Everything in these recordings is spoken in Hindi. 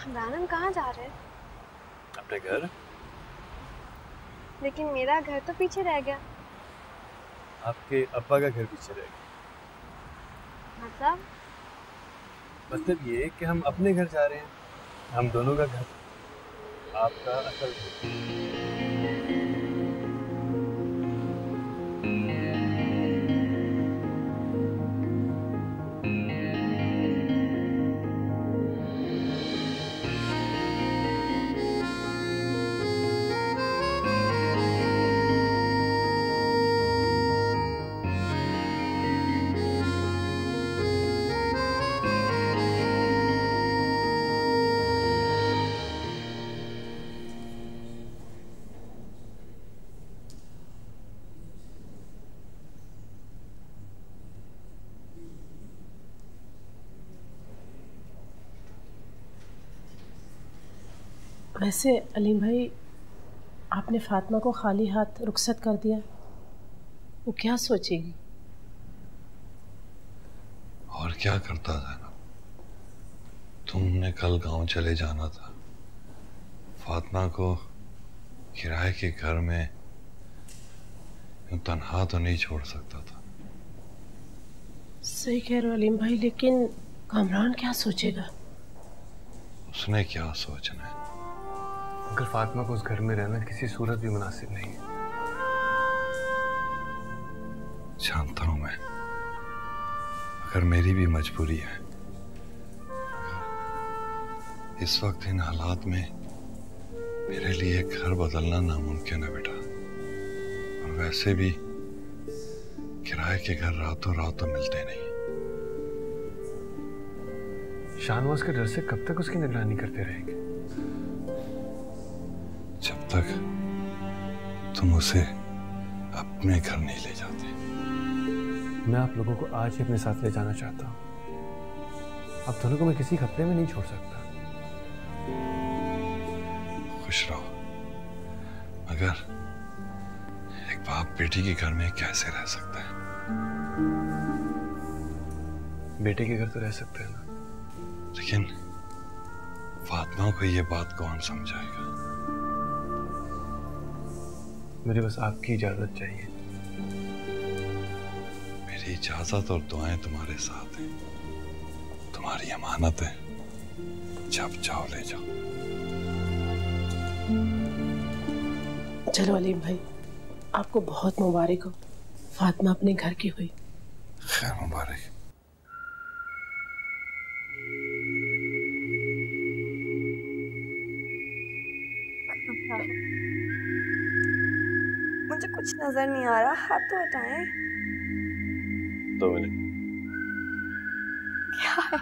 हम कहाँ जा रहे हैं? अपने घर। लेकिन मेरा घर तो पीछे रह गया। आपके अब्बा का घर पीछे रह गया। मतलब ये कि हम अपने घर जा रहे हैं, हम दोनों का घर, आपका असल घर। वैसे अलीम भाई, आपने फातिमा को खाली हाथ रुखसत कर दिया, वो क्या सोचेगी? और क्या करता था ना, तुमने कल गांव चले जाना था। फातिमा को किराए के घर में यूं तन्हा तो नहीं छोड़ सकता था। सही कह रहे हो अलीम भाई, लेकिन कामरान क्या सोचेगा? उसने क्या सोचना है? अंकल, फातिमा को उस घर में रहना किसी सूरत भी मुनासिब नहीं है। जानता हूं मैं, अगर मेरी भी मजबूरी है, इस वक्त इन हालात में मेरे लिए घर बदलना नामुमकिन है बेटा। और वैसे भी किराए के घर रातों रात तो मिलते नहीं। शाहनवाज के डर से कब तक उसकी निगरानी करते रहेंगे? जब तक तुम उसे अपने घर नहीं ले जाते। मैं आप लोगों को आज ही अपने साथ ले जाना चाहता हूँ। आप दोनों को मैं किसी खतरे में नहीं छोड़ सकता। खुश रहो, मगर एक बाप बेटी के घर में कैसे रह सकता है? बेटे के घर तो रह सकते हैं ना, लेकिन फातिमा को ये बात कौन समझाएगा? मुझे बस आपकी इजाजत चाहिए। मेरी इजाजत और दुआएं तुम्हारे साथ हैं। तुम्हारी अमानत है, जब चाहो ले जाओ। चलो अलीम भाई, आपको बहुत मुबारक हो, फातिमा अपने घर की हुई। खैर मुबारक। मुझे कुछ नजर नहीं आ रहा, हाथ तो हटाएं। 2 मिनट। क्या है?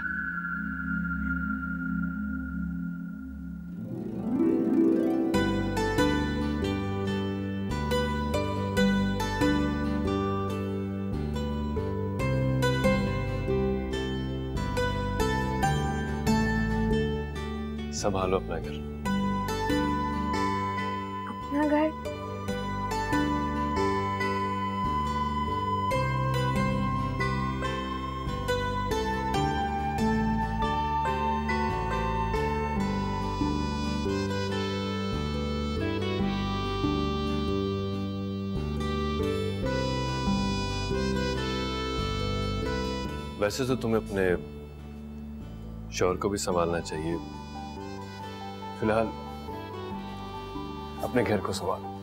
संभालो अपना घर। अपना घर? वैसे तो तुम्हें अपने शौहर को भी संभालना चाहिए। फिलहाल अपने घर को संभालो।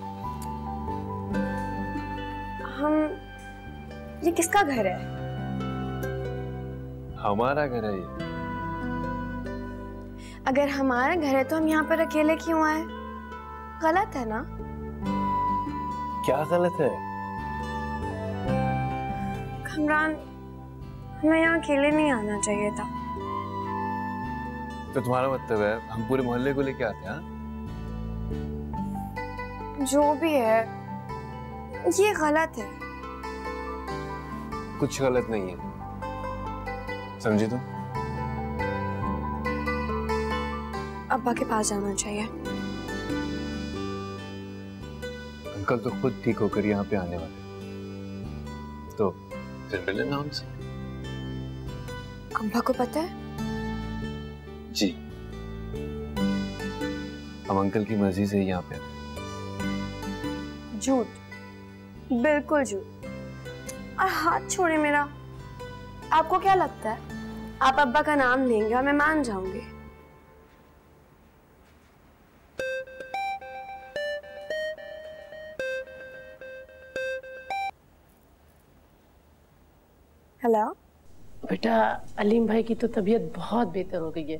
ये किसका घर है? हमारा घर है ये। अगर हमारा घर है तो हम यहाँ पर अकेले क्यों आए? गलत है ना? क्या गलत है? कमरान, हमें यहाँ अकेले नहीं आना चाहिए था। तो तुम्हारा मतलब है हम पूरे मोहल्ले को लेके आते हैं? जो भी है, ये गलत है। कुछ गलत नहीं है, समझी तुम? अब्बा के पास जाना चाहिए। अंकल तो खुद ठीक होकर यहाँ पे आने वाले, तो फिर मिले ना उनसे। अब्बा को पता है? जी, हम अंकल की मर्जी से ही यहाँ पे। झूठ, बिल्कुल झूठ। और हाथ छोड़े मेरा। आपको क्या लगता है आप अब्बा का नाम लेंगे और मैं मान जाऊंगी? हेलो बेटा, अलीम भाई की तो तबीयत बहुत बेहतर हो गई है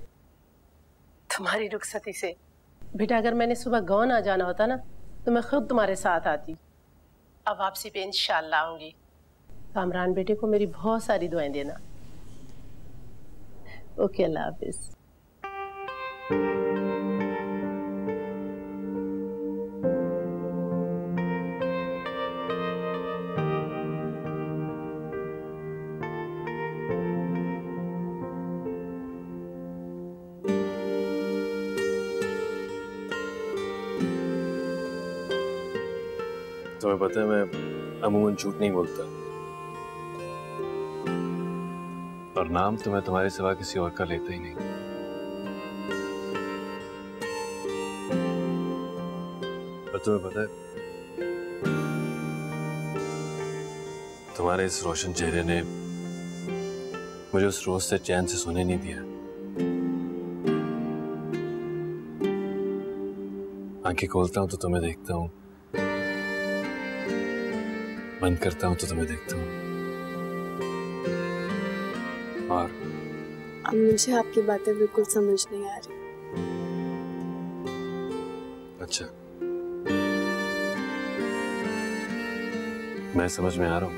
तुम्हारी रुखसती से। बेटा, अगर मैंने सुबह गाँव ना जाना होता ना तो मैं खुद तुम्हारे साथ आती। अब वापसी पे इंशाल्लाह आऊंगी। कामरान बेटे को मेरी बहुत सारी दुआएं देना। ओके, अल्लाह हाफिज। तुम्हें पता है मैं अमूमन झूठ नहीं बोलता, और नाम तो मैं तुम्हारे सिवा किसी और का लेता ही नहीं। और तुम्हें पता है तुम्हारे इस रोशन चेहरे ने मुझे उस रोज से चैन से सोने नहीं दिया। आंखें खोलता हूं तो तुम्हें देखता हूं, बंद करता हूं तो तुम्हें देखता हूं। और अब मुझे आपकी बातें बिल्कुल समझ नहीं आ रही। अच्छा, मैं समझ में आ रहा हूं।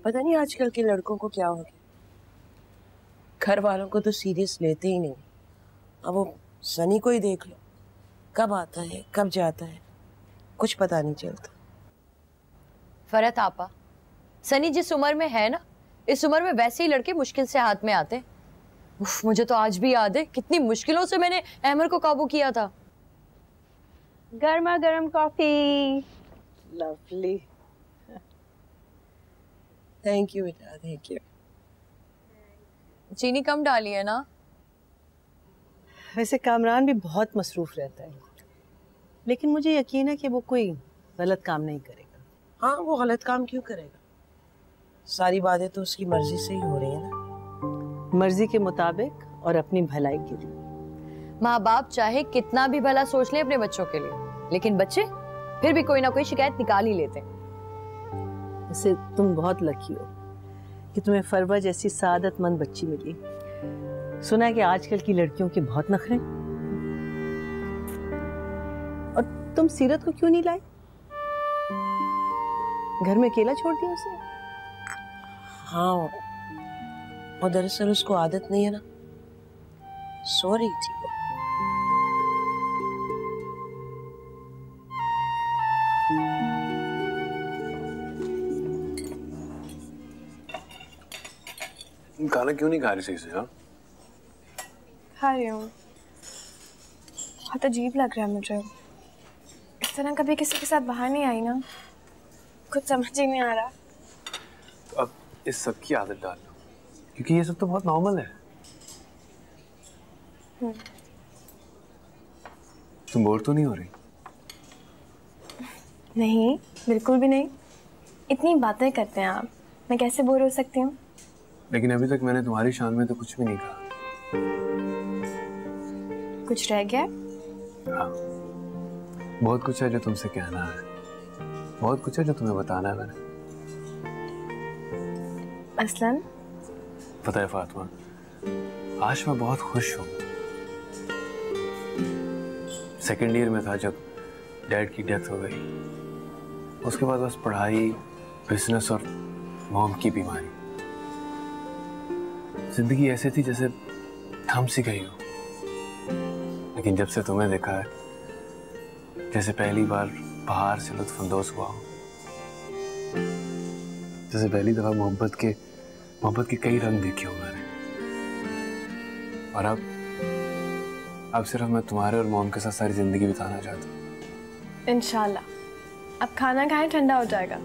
पता नहीं आजकल के लड़कों को क्या हो गया, घर वालों को तो सीरियस लेते ही नहीं। अब वो सनी को ही देख लो, कब आता है कब जाता है कुछ पता नहीं चलता। फरहत आपा, सनी जिस उम्र में है ना, इस उम्र में वैसे ही लड़के मुश्किल से हाथ में आते। उफ, मुझे तो आज भी याद है कितनी मुश्किलों से मैंने अहमर को काबू किया था। गर्मा गर्म कॉफी। लवली, थैंक यू बेटा, थैंक यू। चीनी कम डाली है ना? वैसे कामरान भी बहुत मसरूफ रहता है, लेकिन मुझे यकीन है कि वो कोई गलत काम नहीं करेगा। हाँ, वो गलत काम क्यों करेगा? सारी बातें तो उसकी मर्जी से ही हो रही है ना। मर्जी के मुताबिक और अपनी भलाई के लिए। माँ बाप चाहे कितना भी भला सोच ले अपने बच्चों के लिए, लेकिन बच्चे फिर भी कोई ना कोई शिकायत निकाल ही लेते हैं। वैसे तुम बहुत लकी हो कि तुम्हें फरवा जैसी सादतमंद बच्ची मिली। सुना है कि आजकल की लड़कियों के बहुत नखरे। और तुम सीरत को क्यों नहीं लाई? घर में अकेला छोड़ दिया उसे? हाँ, और दरअसल उसको आदत नहीं है ना, सो रही थी वो। खाना क्यों नहीं खा रही सही से? हाँ, खा रही हूँ। बहुत अजीब लग रहा है मुझे। इस तरह कभी किसी के साथ बाहर नहीं आई ना, कुछ समझ ही नहीं आ रहा। तो अब इस सब की आदत डाल लो, क्योंकि ये सब तो बहुत नॉर्मल है। तुम बोर तो नहीं हो रही? नहीं, बिल्कुल भी नहीं। इतनी बातें करते हैं आप, मैं कैसे बोर हो सकती हूँ? लेकिन अभी तक मैंने तुम्हारी शान में तो कुछ भी नहीं कहा। कुछ रह गया? हाँ, बहुत कुछ है जो तुमसे कहना है, बहुत कुछ है जो तुम्हें बताना है मैंने। असलन? पता है फातिमा, आज मैं बहुत खुश हूँ। सेकेंड ईयर में था जब डैड की डेथ हो गई। उसके बाद बस पढ़ाई, बिजनेस और मॉम की बीमारी। जिंदगी ऐसे थी जैसे थम सी गई हो। लेकिन जब से तुम्हें देखा है, जैसे पहली बार बाहर से लुत्फानंदोज हुआ हो, जैसे पहली दफा मोहब्बत के कई रंग देखे हो मैंने। और अब सिर्फ मैं तुम्हारे और मॉम के साथ सारी जिंदगी बिताना चाहता हूँ। इंशाल्लाह। अब खाना खाएं, ठंडा हो जाएगा।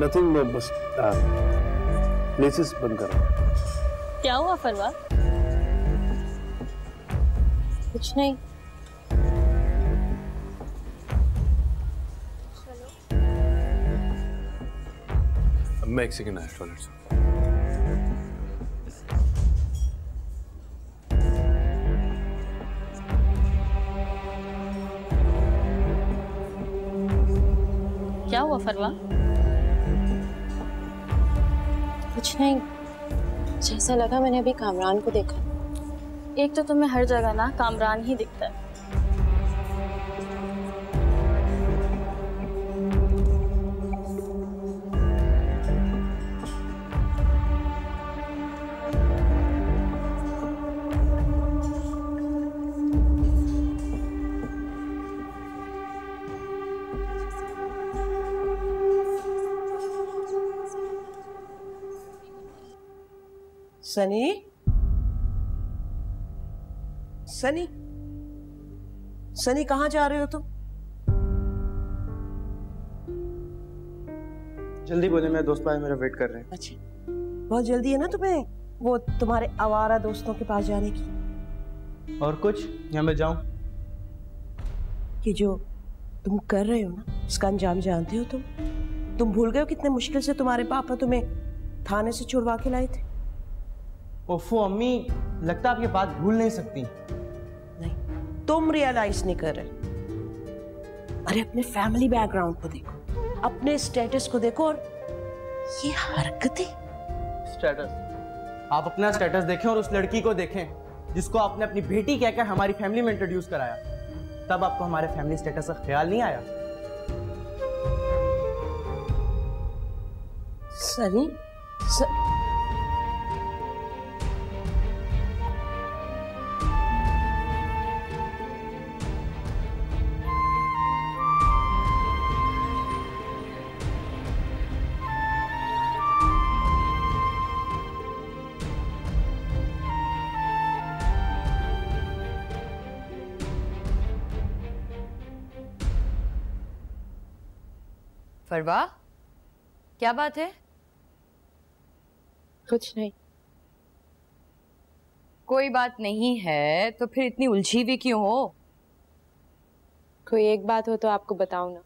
नथिंग, बस प्लेसेस बंद करो। क्या हुआ फरवा? कुछ नहीं। मैं एक सेकंड आया टॉयलेट से। क्या हुआ फरवा? कुछ नहीं, जैसा लगा मैंने अभी कामरान को देखा। एक तो तुम्हें हर जगह ना कामरान ही दिखता है। सनी, सनी, सनी कहाँ जा रहे हो तुम? जल्दी बोले, मेरे दोस्त भाई मेरा वेट कर रहे हैं। अच्छा, बहुत जल्दी है ना तुम्हें वो तुम्हारे आवारा दोस्तों के पास जाने की? और कुछ या मैं जाऊं? कि जो तुम कर रहे हो ना उसका अंजाम जानते हो तुम भूल गए हो कितने मुश्किल से तुम्हारे पापा तुम्हें थाने से छुड़वा के लाए थे? ओफो अम्मी, लगता है आप ये बात भूल नहीं सकती। नहीं, तुम रियलाइज नहीं कर रहे। अरे अपने फैमिली बैकग्राउंड को देखो, अपने स्टेटस को देखो, और ये हरकतें। स्टेटस? आप अपना स्टेटस देखें और उस लड़की को देखें जिसको आपने अपनी बेटी कहकर हमारी फैमिली में इंट्रोड्यूस कराया। तब आपको हमारे फैमिली स्टेटस का ख्याल नहीं आया? सनी, फरवा, क्या बात है? कुछ नहीं। कोई बात नहीं है तो फिर इतनी उलझी हुई क्यों हो? कोई एक बात हो तो आपको बताऊं ना।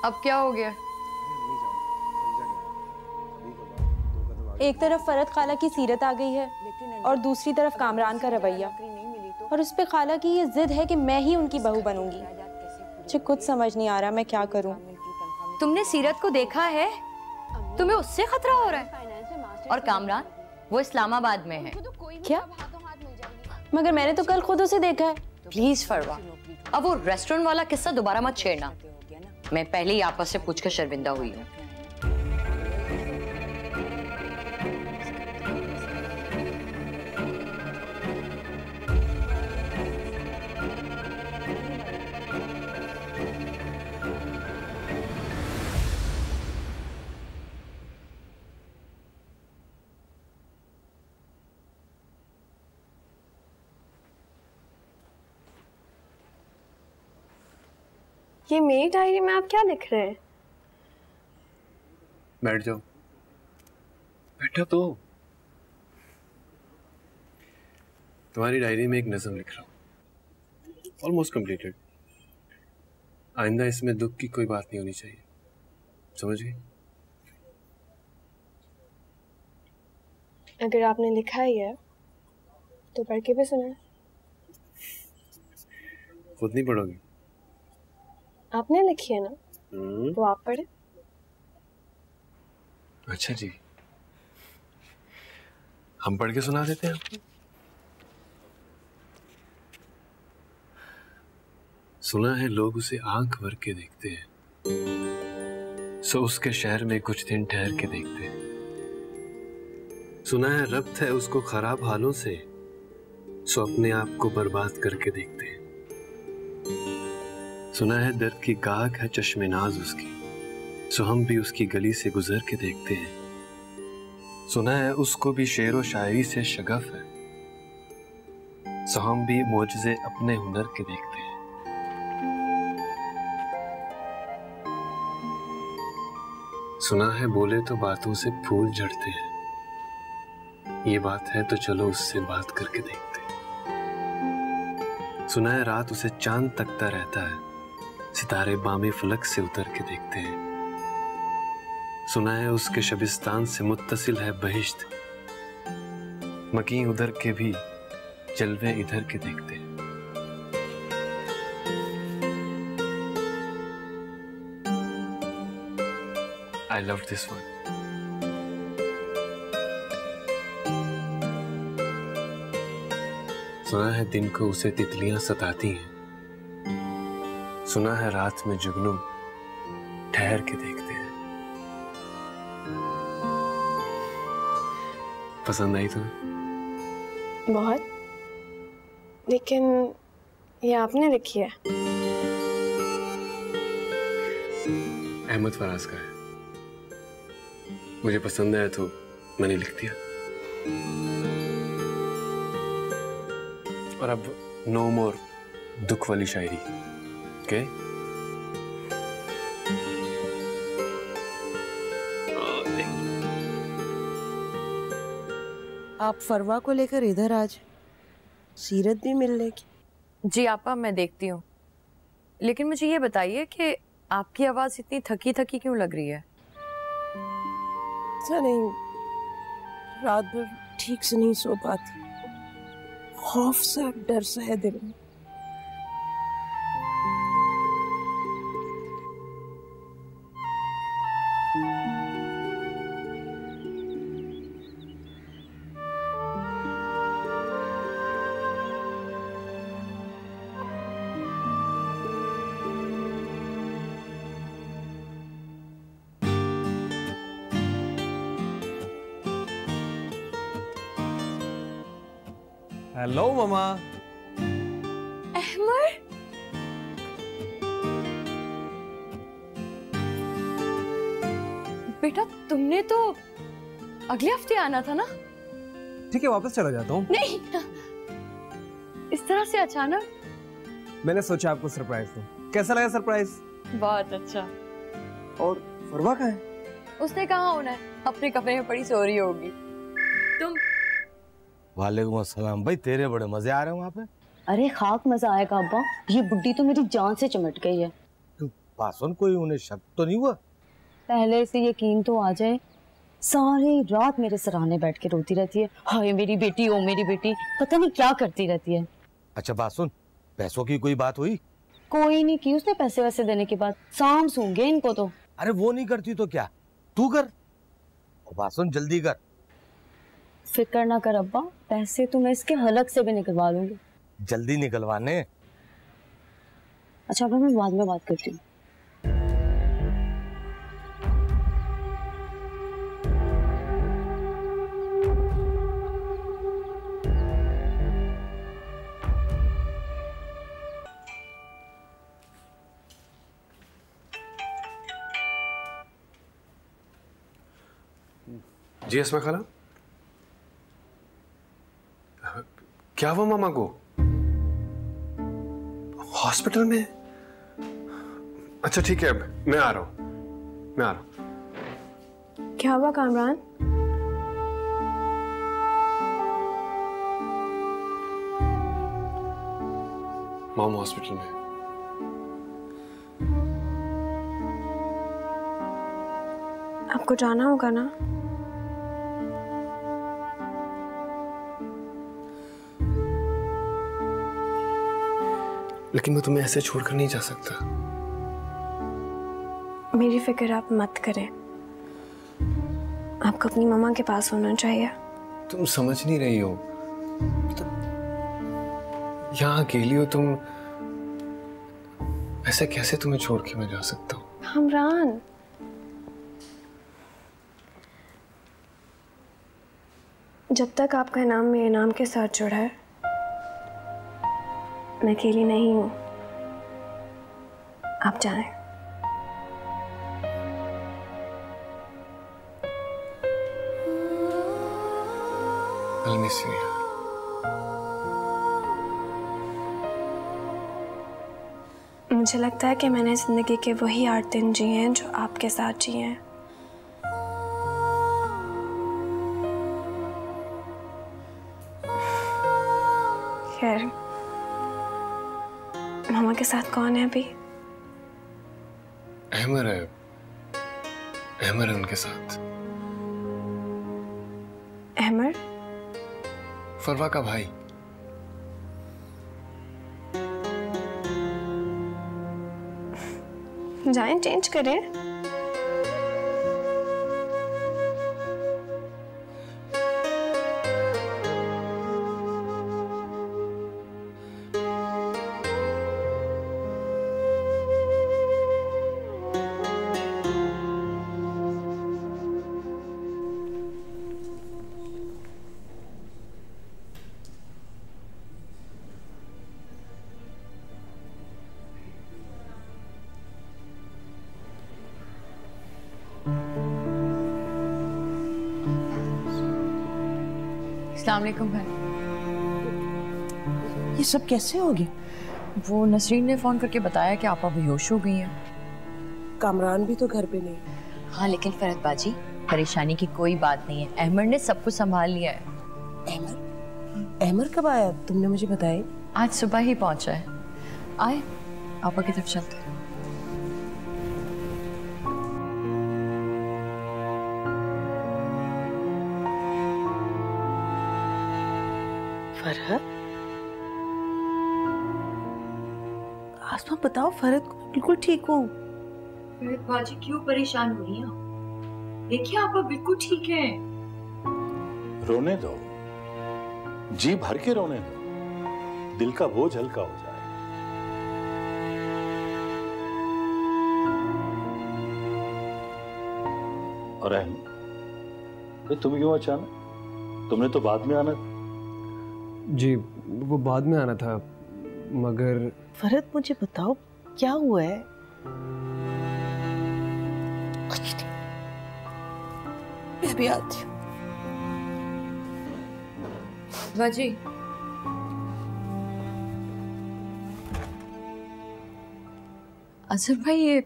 अब क्या हो गया? एक तरफ फरत खाला की सीरत आ गई है और दूसरी तरफ कामरान का रवैया, और उस पे खाला की ये जिद है कि मैं ही उनकी बहू बनूंगी। मुझे कुछ समझ नहीं आ रहा मैं क्या करूं। तुमने सीरत को देखा है? तुम्हें उससे खतरा हो रहा है? और कामरान वो इस्लामाबाद में है। क्या? मगर मैंने तो कल खुद उसे देखा है। प्लीज फरवा, अब वो रेस्टोरेंट वाला किस्सा दोबारा मत छेड़ना। मैं पहले ही आपस से पूछकर शर्मिंदा हुई हूँ। ये मेरी डायरी में आप क्या लिख रहे हैं? बैठ जाओ। बैठो तो। तुम्हारी डायरी में एक नज़म लिख रहा हूँ, ऑलमोस्ट कंप्लीटेड। आइंदा इसमें दुख की कोई बात नहीं होनी चाहिए, समझ गई? अगर आपने लिखा ही है तो पढ़ के भी सुना। खुद नहीं पढ़ोगी? आपने लिखी है ना, तो आप पढ़े। अच्छा जी, हम पढ़ के सुना देते हैं आपको। सुना है लोग उसे आंख भर के देखते हैं, सो उसके शहर में कुछ दिन ठहर के देखते हैं। सुना है रब्त है उसको खराब हालों से, सो अपने आप को बर्बाद करके देखते हैं। सुना है दर्द की गाहक है चश्मे नाज उसकी, सो हम भी उसकी गली से गुजर के देखते हैं। सुना है उसको भी शेर व शायरी से शगफ है, सो हम भी मोजज़े अपने हुनर के देखते हैं। सुना है बोले तो बातों से फूल झड़ते हैं। ये बात है तो चलो उससे बात करके देखते हैं। सुना है रात उसे चांद तकता रहता है, सितारे बामे फलक से उतर के देखते हैं। सुना है उसके शबिस्तान से मुत्तसिल है बहिश्त, मकीं उधर के भी जलवे इधर के देखते हैं। I love this one. सुना है दिन को उसे तितलियां सताती हैं, सुना है रात में जुगनू ठहर के देखते हैं। पसंद आई तुम्हें? बहुत, लेकिन ये आपने लिखी है। अहमद फराज का है। मुझे पसंद आया तो मैंने लिख दिया। और अब नो मोर दुख वाली शायरी, ओके? आप फरवा को लेकर इधर आज सीरत भी मिल लेगी? जी आपा, मैं देखती हूँ, लेकिन मुझे ये बताइए कि आपकी आवाज इतनी थकी थकी क्यों लग रही है? ऐसा नहीं, रात भर ठीक से नहीं सो पाती, खौफ सा डर सा है दिल में। हेलो मामा। अहमद, बेटा तुमने तो अगले हफ्ते आना था ना? ठीक है, वापस चला जाता हूँ। नहीं, इस तरह से अचानक। मैंने सोचा आपको सरप्राइज दूं। कैसा लगा सरप्राइज? बहुत अच्छा। और फरवा कहाँ है? उसने कहाँ होना है, अपने कमरे में पड़ी सो रही होगी। तुम? वालेकुम अस्सलाम भाई, तेरे बड़े मजे आ रहे हैं वहाँ पे। अरे खाक मजा आएगा अब्बा, ये बुड्ढी तो मेरी जान से चिमट गई है। पासवान कोई उन्हें शक तो नहीं हुआ? पहले से यकीन तो आ जाए, सारी रात मेरे सराहने बैठ के रोती रहती है, हाय मेरी बेटी, ओ मेरी बेटी, पता नहीं क्या करती रहती है। अच्छा बात सुन, पैसों की कोई बात हुई? कोई नहीं की उसने पैसे वैसे देने के बाद, शाम सूंगे इनको तो। अरे वो नहीं करती तो क्या, तू कर। बात सुन, जल्दी कर। फिक्र ना कर अब्बा, पैसे तो मैं इसके हलक से भी निकलवा लूंगी। जल्दी निकलवाने। अच्छा अब्बा, मैं बाद में बात करती हूँ। जी अस्मा खाला, क्या हुआ मामा को? हॉस्पिटल में? अच्छा ठीक है, मैं आ रहा हूं। क्या हुआ कामरान? मॉम हॉस्पिटल में। आपको जाना होगा ना? लेकिन मैं तुम्हें ऐसे छोड़कर नहीं जा सकता। मेरी फिक्र आप मत करें, आपको अपनी मम्मा के पास होना चाहिए। तुम समझ नहीं रही हो, यहाँ अकेली हो तुम, ऐसे कैसे तुम्हें छोड़ के मैं जा सकता हूँ? कामरान, जब तक आपका नाम मेरे नाम के साथ जुड़ा है, मैं अकेली नहीं हूं। आप जाएं। I'll miss you. मुझे लगता है कि मैंने जिंदगी के वही 8 दिन जिए हैं जो आपके साथ जिए हैं। खैर, मामा के साथ कौन है अभी? अहमर है, अहमर है उनके साथ। अहमर? फरवा का भाई। जाएं चेंज करें। अस्सलाम वालेकुम भाई। ये सब कैसे हो गया? वो नसरीन ने फोन करके बताया कि आपा बेहोश हो गई हैं। कामरान भी तो घर पे नहीं। हाँ लेकिन फरहत बाजी, परेशानी की कोई बात नहीं है, अहमर ने सब कुछ संभाल लिया है। अहमर? अहमर कब आया? तुमने मुझे बताया? आज सुबह ही पहुंचा है। आए आपा की तरफ चलते हैं। फरहत, आसमा बताओ, फरहत को बिल्कुल ठीक हो? फरहत बाजी क्यों परेशान हो रही हैं? देखिए आपा बिल्कुल ठीक है। रोने दो, जी भर के रोने दो, दिल का बोझ हल्का हो जाए। और अहमद, तुम क्यों अचानक? तुमने तो बाद में आना। जी वो बाद में आना था, मगर फरहत मुझे बताओ क्या हुआ है? मैं भी आती हूँ। बाजी, असर भाई, ये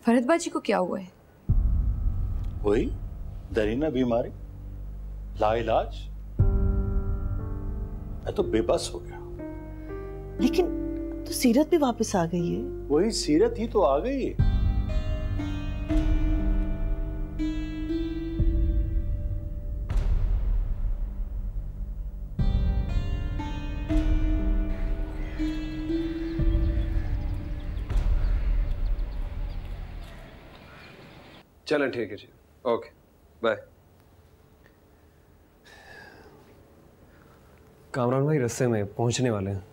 फरहत बाजी को क्या हुआ है? वही दरीना बीमारी, लाइलाज। मैं तो बेबस हो गया। लेकिन तो सीरत भी वापस आ गई है। वही सीरत ही तो आ गई है। चलें ठीक है जी, ओके बाय। कामरान भाई रास्ते में पहुंचने वाले हैं।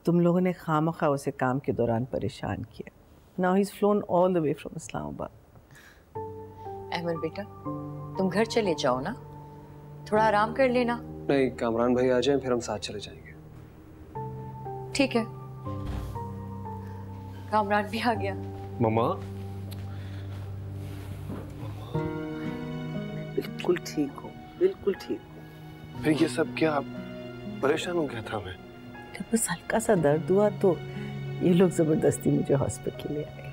तुम लोगों ने खामखा उसे काम के दौरान परेशान किया। Now he is flown all the way from Islamabad. Ahmed बेटा, तुम घर चले जाओ ना, थोड़ा आराम कर लेना। नहीं, कामरान भाई आ जाएं फिर हम साथ चले जाएंगे। ठीक है। कामरान भी आ गया। मम्मा बिल्कुल ठीक हो, बिल्कुल ठीक हो। फिर ये सब क्या? परेशान हो गया था मैं। जब बस हल्का सा दर्द हुआ तो ये लोग जबरदस्ती मुझे हॉस्पिटल ले आए।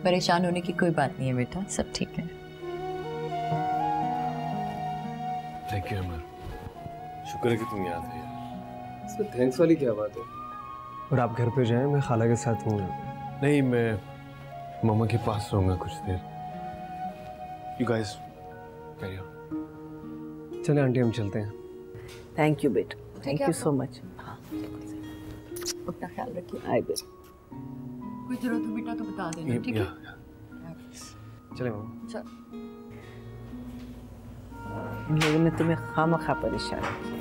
परेशान होने की कोई बात नहीं है बेटा, सब ठीक है। थैंक यू अमर, शुक्र है कि तुम याद है यार। इसमें थैंक्स वाली क्या बात है? और आप घर पे जाएं, मैं खाला के साथ हूँ। नहीं, मैं मम्मा के पास रहूँगा कुछ देर। You guys carry on. चले आंटी, हम चलते हैं। थैंक यू बेटा, थैंक यू सो मच। अपना ख्याल रखिए। I will. कोई जरूरत हो बेटा तो बता देना, ठीक है? चले मम्मा। चल। इन लोगों ने तुम्हें खामखा परेशान किया।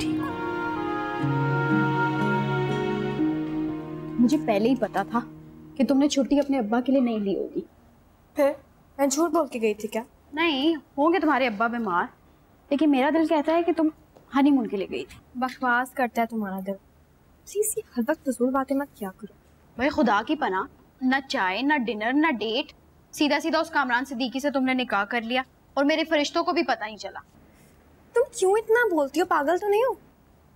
ठीक हो? मुझे पहले ही पता था कि तुमने छुट्टी अपने अब्बा के लिए नहीं ली होगी। फिर मैं झूठ बोल के गई थी क्या? नहीं, होंगे तुम्हारे अब्बा बीमार, लेकिन मेरा दिल कहता है कि तुम हनीमून के लिए गई थी। बकवास करता है तुम्हारा दिल। सी हर वक्त फजूल बातें मत किया करो। भाई खुदा की पनाह, न चाय न डिनर न डेट, सीधा सीधा उस कामरान सिद्दीकी से तुमने निकाह कर लिया और मेरे फरिश्तों को भी पता नहीं चला। तुम क्यों इतना बोलती हो? पागल तो नहीं हो?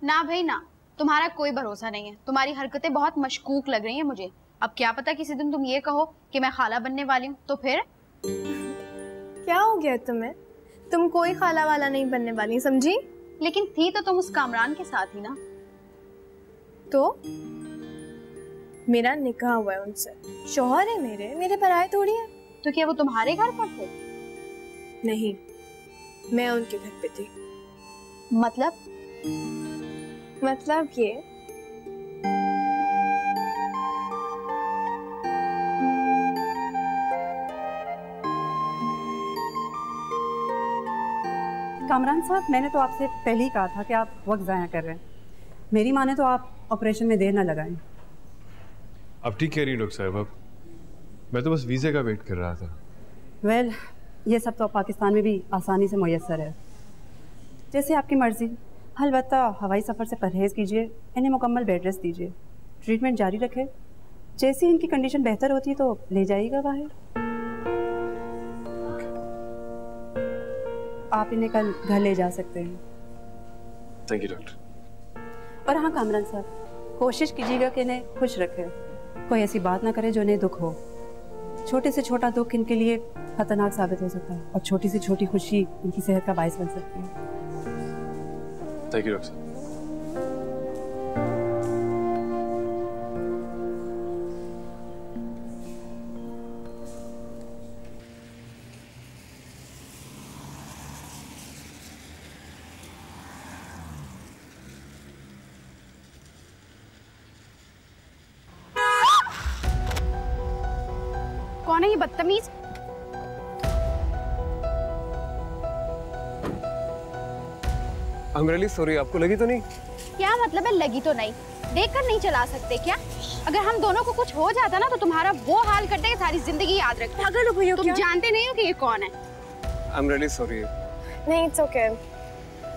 ना भाई ना, तुम्हारा कोई भरोसा नहीं है। तुम्हारी हरकतें बहुत मशकूक लग रही हैं मुझे। अब क्या पता किसी दिन तुम ये कहो कि मैं खाला बनने वाली हूँ, तो फिर क्या हो गया तुम्हें? तुम कोई खाला वाला नहीं बनने वाली, समझी? लेकिन थी तो तुम उस कामरान के साथ ही ना। तो मेरा निकाह हुआ है उनसे, शौहर है मेरे पराये थोड़ी है। तो क्या वो तुम्हारे घर पर थे? नहीं, मैं उनके घर पे थी। मतलब ये कामरान साहब, मैंने तो आपसे पहले ही कहा था कि आप वक्त ज़ाया कर रहे हैं। मेरी माने तो आप ऑपरेशन में देर ना लगाएं। अब ठीक कह रही डॉक्टर साहब। अब मैं तो बस वीज़े का वेट कर रहा था। वेल, ये सब तो पाकिस्तान में भी आसानी से मुयस्सर है, जैसे आपकी मर्ज़ी। अलबत्ता हवाई सफ़र से परहेज़ कीजिए, इन्हें मुकम्मल बेड रेस्ट दीजिए, ट्रीटमेंट जारी रखें। जैसे इनकी कंडीशन बेहतर होती है तो ले जाइएगा बाहर। आप इन्हें कल घर ले जा सकते हैं। Thank you doctor. और हाँ कामरान साहब, कोशिश कीजिएगा कि इन्हें खुश रखें, कोई ऐसी बात ना करे जो इन्हें दुख हो। छोटे से छोटा दुख इनके लिए खतरनाक साबित हो सकता है, और छोटी से छोटी खुशी इनकी सेहत का बायस बन सकती है। Thank you doctor. कौन है ये बदतमीज? I'm really sorry, आपको लगी तो नहीं? क्या मतलब है लगी तो नहीं? देखकर नहीं चला सकते क्या? अगर हम दोनों को कुछ हो जाता ना तो तुम्हारा वो हाल करते कि सारी जिंदगी याद रखते। पागल हो गई हो तुम क्या? जानते नहीं हो कि ये कौन है? I'm really sorry. नहीं, it's okay.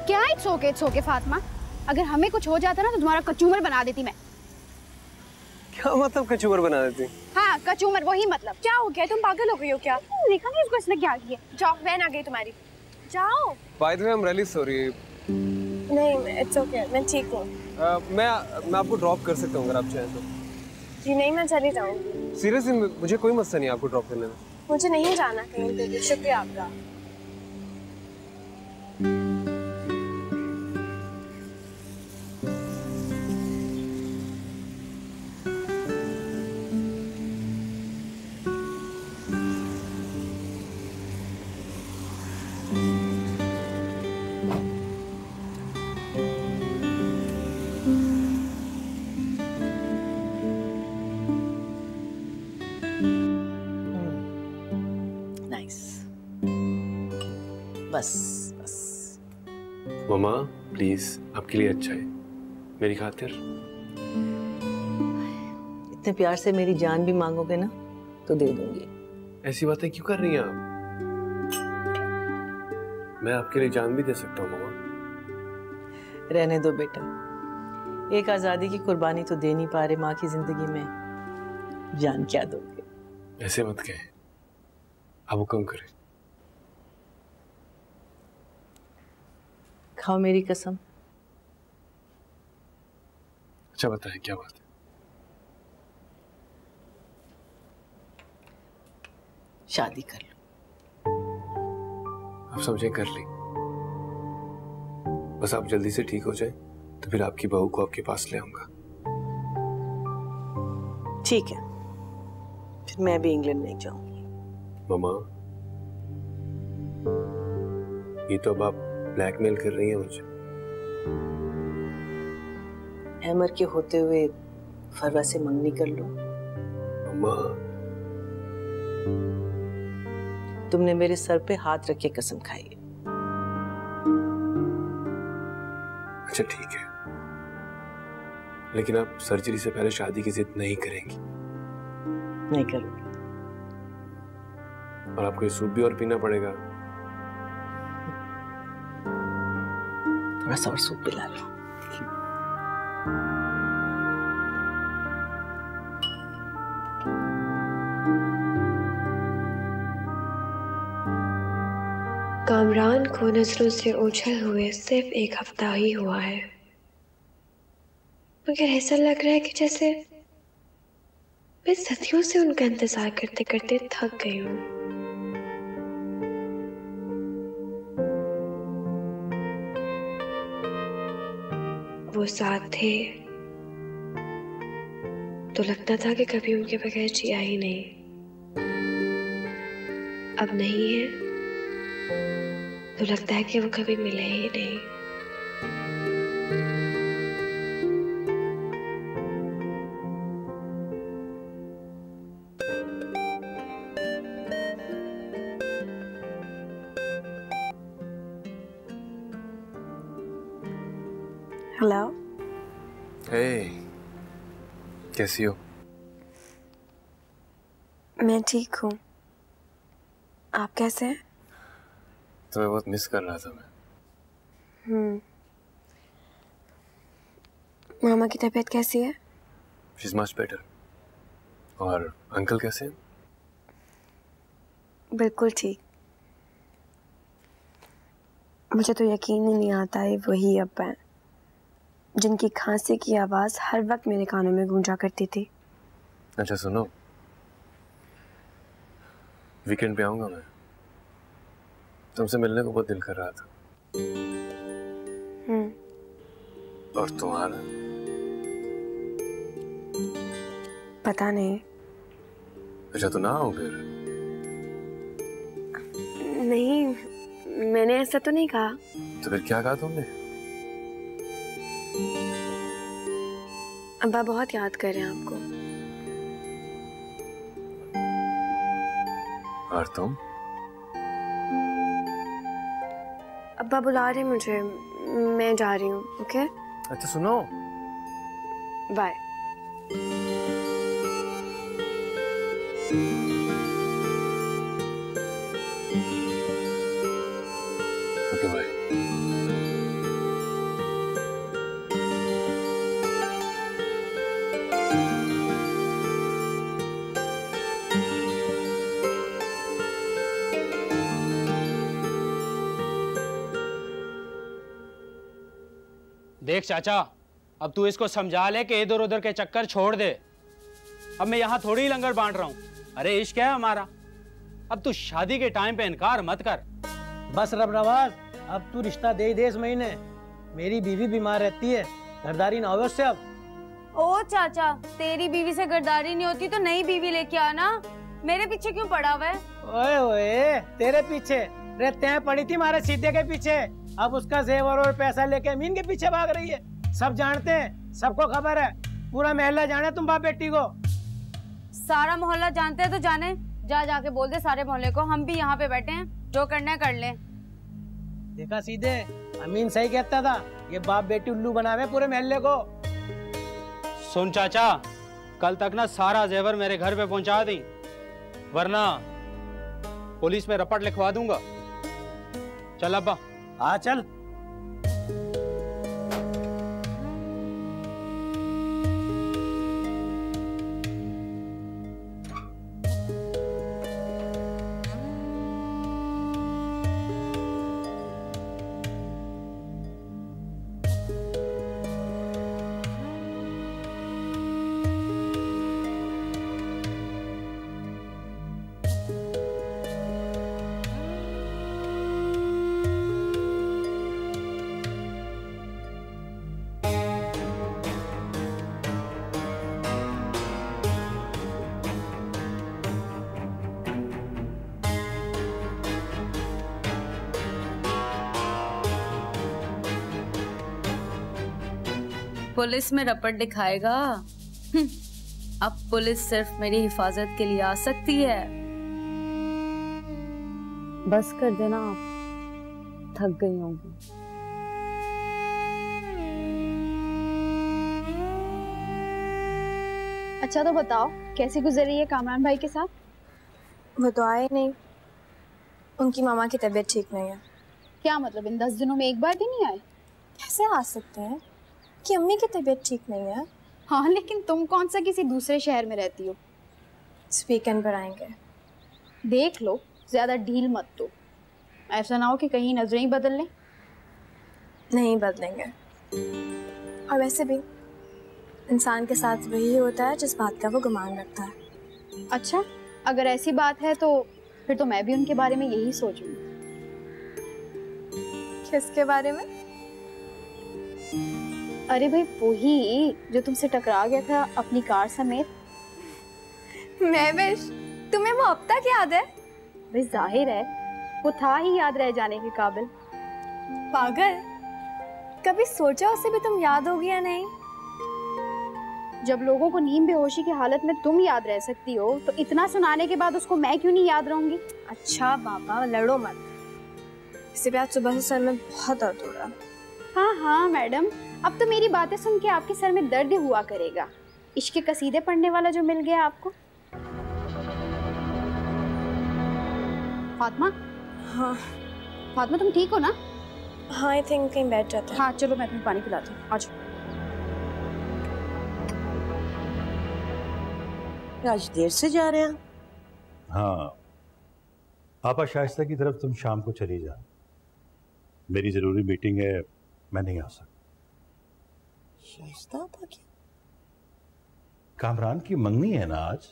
क्या इट्स ओके फातिमा? अगर हमें कुछ हो जाता ना तो तुम्हारा कचूमर बना देती मैं। क्या मतलब कचूमर बना देती? हाँ, कचूमर, वही मतलब। क्या हो गया? तुम पागल हो गई हो क्या? देखा नहीं उसको इसने क्या किया? जाओ, वैन आ गई तुम्हारी, जाओ। By the way, I'm really sorry. नहीं, it's okay, मैं ठीक हूँ। मैं आपको ड्रॉप कर सकता हूँ अगर आप चाहें तो। जी नहीं, मैं चली जाऊँगी। सीरियसली मुझे कोई मसला नहीं आपको ड्रॉप करने में। मुझे नहीं जाना कहीं पे भी, शुक्रिया आपका। बस मम्मा प्लीज, आपके लिए अच्छा है, मेरी खातिर। इतने प्यार से मेरी जान भी मांगोगे ना तो दे दूंगी। ऐसी बातें क्यों कर रही हैं आप? मैं आपके लिए जान भी दे सकता हूँ मम्मा। रहने दो बेटा, एक आजादी की कुर्बानी तो दे नहीं पा रहे, माँ की जिंदगी में जान क्या दोगे? ऐसे मत कहें, आप हुक्म करें। खाओ मेरी कसम। अच्छा बताएं क्या बात है? शादी कर लो। आप समझे, कर ली। बस आप जल्दी से ठीक हो जाए तो फिर आपकी बहू को आपके पास ले आऊंगा। ठीक है, फिर मैं भी इंग्लैंड नहीं जाऊंगी। मम्मा, ये तो अब आप ब्लैकमेल कर रही हैं मुझे। एमर के होते हुए फरवा से मंगनी कर लो। मम्मा, तुमने मेरे सर पे हाथ रख के कसम खाई है। अच्छा ठीक है, लेकिन आप सर्जरी से पहले शादी की जिद नहीं करेंगी? नहीं करूंगी। और आपको ये सूप भी और पीना पड़ेगा। थोड़ा सा और सूप पिला लो। कामरान को नजरों से ओझल हुए सिर्फ एक हफ्ता ही हुआ है, मगर ऐसा लग रहा है कि जैसे मैं सदियों से उनका इंतजार करते करते थक गई हूँ। वो साथ थे तो लगता था कि कभी उनके बगैर जिया ही नहीं। अब नहीं है तो लगता है कि वो कभी मिले ही नहीं। हेलो। हे, कैसी हो? मैं ठीक हूँ। आप कैसे हैं? तुम्हें बहुत मिस कर रहा था मैं। मामा की तबीयत कैसी है? She's much better. और अंकल कैसे हैं? बिल्कुल ठीक। मुझे तो यकीन ही नहीं आता है वही अब्बा हैं जिनकी खांसी की आवाज हर वक्त मेरे कानों में गूंजा करती थी। अच्छा सुनो, वीकेंड पे आऊंगा मैं। तुमसे मिलने को बहुत दिल कर रहा था। और तुम्हारा? पता नहीं। अच्छा तो ना आओ फिर? नहीं, मैंने ऐसा तो नहीं कहा। तो फिर क्या कहा तुमने? अब्बा बहुत याद कर रहे हैं आपको। और तुम? अब्बा बुला रहे मुझे, मैं जा रही हूँ। ओके? अच्छा सुनो, बाय। Okay bye. देख चाचा, अब तू इसको समझा ले कि इधर उधर के चक्कर छोड़ दे। अब मैं यहाँ थोड़ी लंगर बांट रहा हूँ। अरे इश्क है हमारा। अब तू शादी के टाइम पे इनकार मत कर। बस रब नवाज, अब तू रिश्ता दे ही दे इस महीने। मेरी बीवी बीमार रहती है, घरदारी ना हो उससे अब। ओ चाचा, तेरी बीवी से घरदारी नहीं होती तो नई बीवी लेके आना। मेरे पीछे क्यों पड़ा हुआ है? ओए ओए, तेरे पीछे रहते हैं, पड़ी थी हमारे सीते के पीछे। अब उसका जेवर और पैसा लेके अमीन के पीछे भाग रही है। सब जानते हैं, सबको खबर है, पूरा मोहल्ला जाने तुम बाप बेटी को। सारा मोहल्ला जानते हैं तो जाने। जा जाके बोल दे सारे मोहल्ले को हम भी यहाँ पे बैठे हैं, जो करना है कर ले। देखा सीधे, अमीन सही कहता था, ये बाप बेटी उल्लू बनावे पूरे मोहल्ले को। सुन चाचा, कल तक ना सारा जेवर मेरे घर पे पहुंचा दी, वरना पुलिस में रपट लिखवा दूंगा। चल अब्बा। हाँ चल। पुलिस में रपट दिखाएगा? अब पुलिस सिर्फ मेरी हिफाजत के लिए आ सकती है। बस कर देना, आप थक गई होंगी। अच्छा तो बताओ, कैसी गुजर रही है कामरान भाई के साथ? वो तो आए नहीं, उनकी मामा की तबीयत ठीक नहीं है। क्या मतलब, इन 10 दिनों में एक बार भी नहीं आए? कैसे आ सकते हैं कि अम्मी की तबीयत ठीक नहीं है? हाँ, लेकिन तुम कौन सा किसी दूसरे शहर में रहती हो? इस वीकेंड पर आएंगे। देख लो, ज्यादा ढील मत दो, ऐसा ना हो कि कहीं नजरें ही बदल लें। नहीं बदलेंगे। और वैसे भी इंसान के साथ वही होता है जिस बात का वो गुमान रखता है। अच्छा, अगर ऐसी बात है तो फिर तो मैं भी उनके बारे में यही सोचूंगी। किसके बारे में? अरे भाई वही जो तुमसे टकरा गया था अपनी कार समेत। महविश, तुम्हें वो अब तक याद है? भाई जाहिर है वो था ही याद रह जाने के काबिल। पागल, कभी सोचा उसे भी तुम याद होगी या नहीं? जब लोगों को नींद बेहोशी की हालत में तुम याद रह सकती हो तो इतना सुनाने के बाद उसको मैं क्यों नहीं याद रहूंगी? अच्छा बाबा लड़ो मत, इससे भी आज सुबह से सर में बहुत दर्द हो रहा। हाँ हाँ मैडम, अब तो मेरी बातें सुन के आपके सर में दर्द हुआ करेगा। इश्क के कसीदे पढ़ने वाला जो मिल गया आपको। फातिमा। हाँ फातिमा, तुम ठीक हो ना? हाँ, आई थिंक कहीं बैठ जाता है। हाँ चलो मैं तुम्हें पानी पिलाती हूँ, आ जाओ। आज देर से जा रहे हैं? हाँ, पापा शाइस्ता की तरफ तुम शाम को चली जा। मेरी जरूरी मीटिंग है, मैं नहीं आ सकता। शाइस्ता आपा की? कामरान की मंगनी है ना आज।